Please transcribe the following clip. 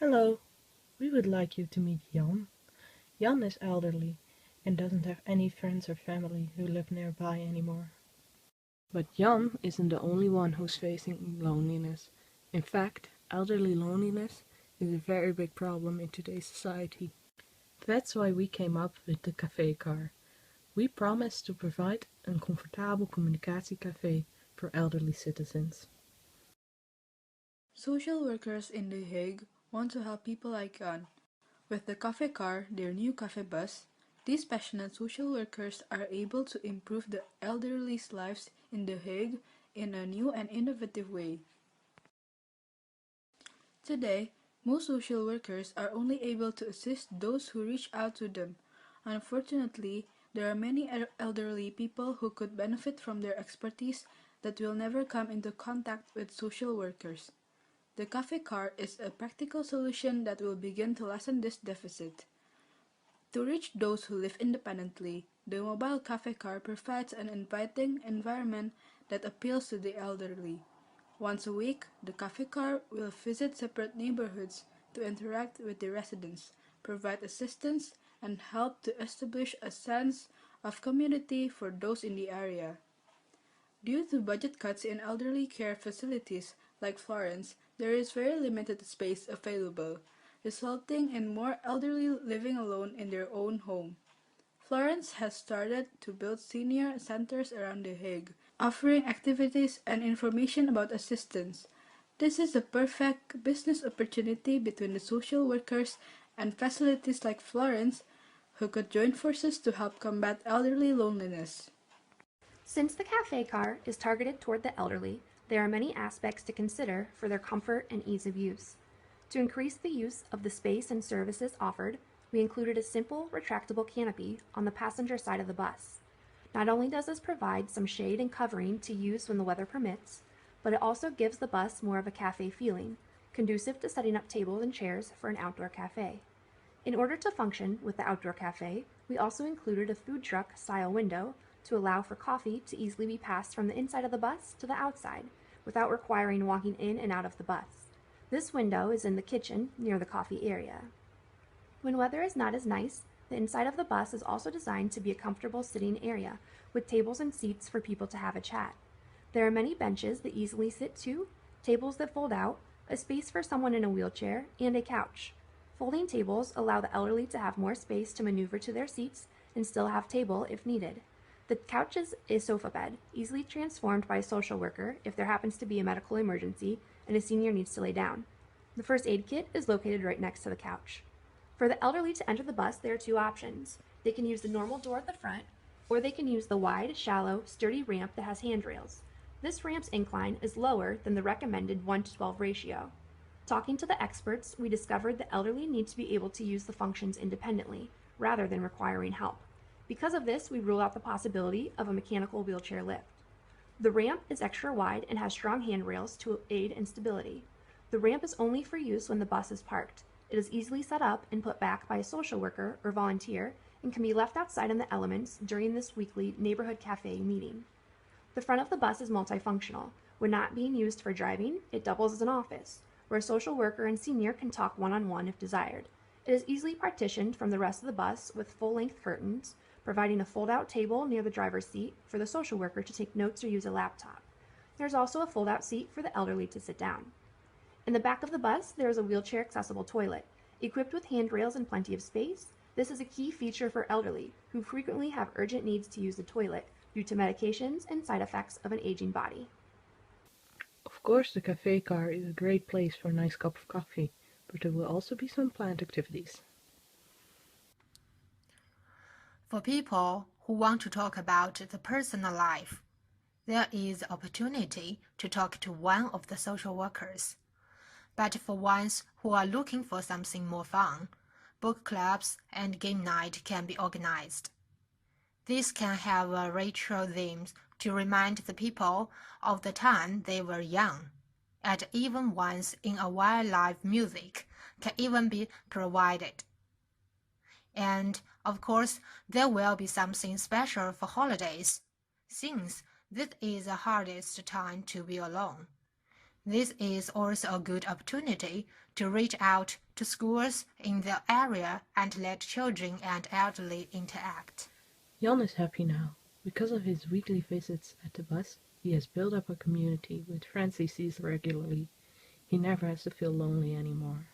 Hello, we would like you to meet Jan. Jan is elderly and doesn't have any friends or family who live nearby anymore. But Jan isn't the only one who's facing loneliness. In fact, elderly loneliness is a very big problem in today's society. That's why we came up with the cafe car. We promise to provide een comfortabel communicatiecafé for elderly citizens. Social workers in The Hague want to help people like Jan. With the cafe car, their new cafe bus, these passionate social workers are able to improve the elderly's lives in The Hague in a new and innovative way. Today, most social workers are only able to assist those who reach out to them. Unfortunately, there are many elderly people who could benefit from their expertise that will never come into contact with social workers. The cafe car is a practical solution that will begin to lessen this deficit. To reach those who live independently, the mobile cafe car provides an inviting environment that appeals to the elderly. Once a week, the cafe car will visit separate neighborhoods to interact with the residents, provide assistance, and help to establish a sense of community for those in the area. Due to budget cuts in elderly care facilities like Florence, there is very limited space available, resulting in more elderly living alone in their own home. Florence has started to build senior centers around The Hague, offering activities and information about assistance. This is a perfect business opportunity between the social workers and facilities like Florence, who could join forces to help combat elderly loneliness. Since the cafe car is targeted toward the elderly, there are many aspects to consider for their comfort and ease of use. To increase the use of the space and services offered, we included a simple retractable canopy on the passenger side of the bus. Not only does this provide some shade and covering to use when the weather permits, but it also gives the bus more of a cafe feeling, conducive to setting up tables and chairs for an outdoor cafe. In order to function with the outdoor cafe, we also included a food truck style window to allow for coffee to easily be passed from the inside of the bus to the outside without requiring walking in and out of the bus. This window is in the kitchen near the coffee area. When weather is not as nice, the inside of the bus is also designed to be a comfortable sitting area with tables and seats for people to have a chat. There are many benches that easily sit to, tables that fold out, a space for someone in a wheelchair, and a couch. Folding tables allow the elderly to have more space to maneuver to their seats and still have table if needed. The couch is a sofa bed, easily transformed by a social worker if there happens to be a medical emergency and a senior needs to lay down. The first aid kit is located right next to the couch. For the elderly to enter the bus, there are two options. They can use the normal door at the front, or they can use the wide, shallow, sturdy ramp that has handrails. This ramp's incline is lower than the recommended 1:12 ratio. Talking to the experts, we discovered the elderly need to be able to use the functions independently, rather than requiring help. Because of this, we rule out the possibility of a mechanical wheelchair lift. The ramp is extra wide and has strong handrails to aid in stability. The ramp is only for use when the bus is parked. It is easily set up and put back by a social worker or volunteer and can be left outside in the elements during this weekly neighborhood cafe meeting. The front of the bus is multifunctional. When not being used for driving, it doubles as an office, where a social worker and senior can talk one-on-one if desired. It is easily partitioned from the rest of the bus with full-length curtains, providing a fold-out table near the driver's seat for the social worker to take notes or use a laptop. There's also a fold-out seat for the elderly to sit down. In the back of the bus, there is a wheelchair-accessible toilet. Equipped with handrails and plenty of space, this is a key feature for elderly who frequently have urgent needs to use the toilet due to medications and side effects of an aging body. Of course, the cafe car is a great place for a nice cup of coffee, but there will also be some planned activities. For people who want to talk about the personal life, there is opportunity to talk to one of the social workers. But for ones who are looking for something more fun, book clubs and game night can be organized. These can have a retro theme to remind the people of the time they were young, and even once in a while live music can even be provided. And, of course, there will be something special for holidays, since this is the hardest time to be alone. This is also a good opportunity to reach out to schools in the area and let children and elderly interact. Jan is happy now. Because of his weekly visits at the bus, he has built up a community with friends he sees regularly. He never has to feel lonely anymore.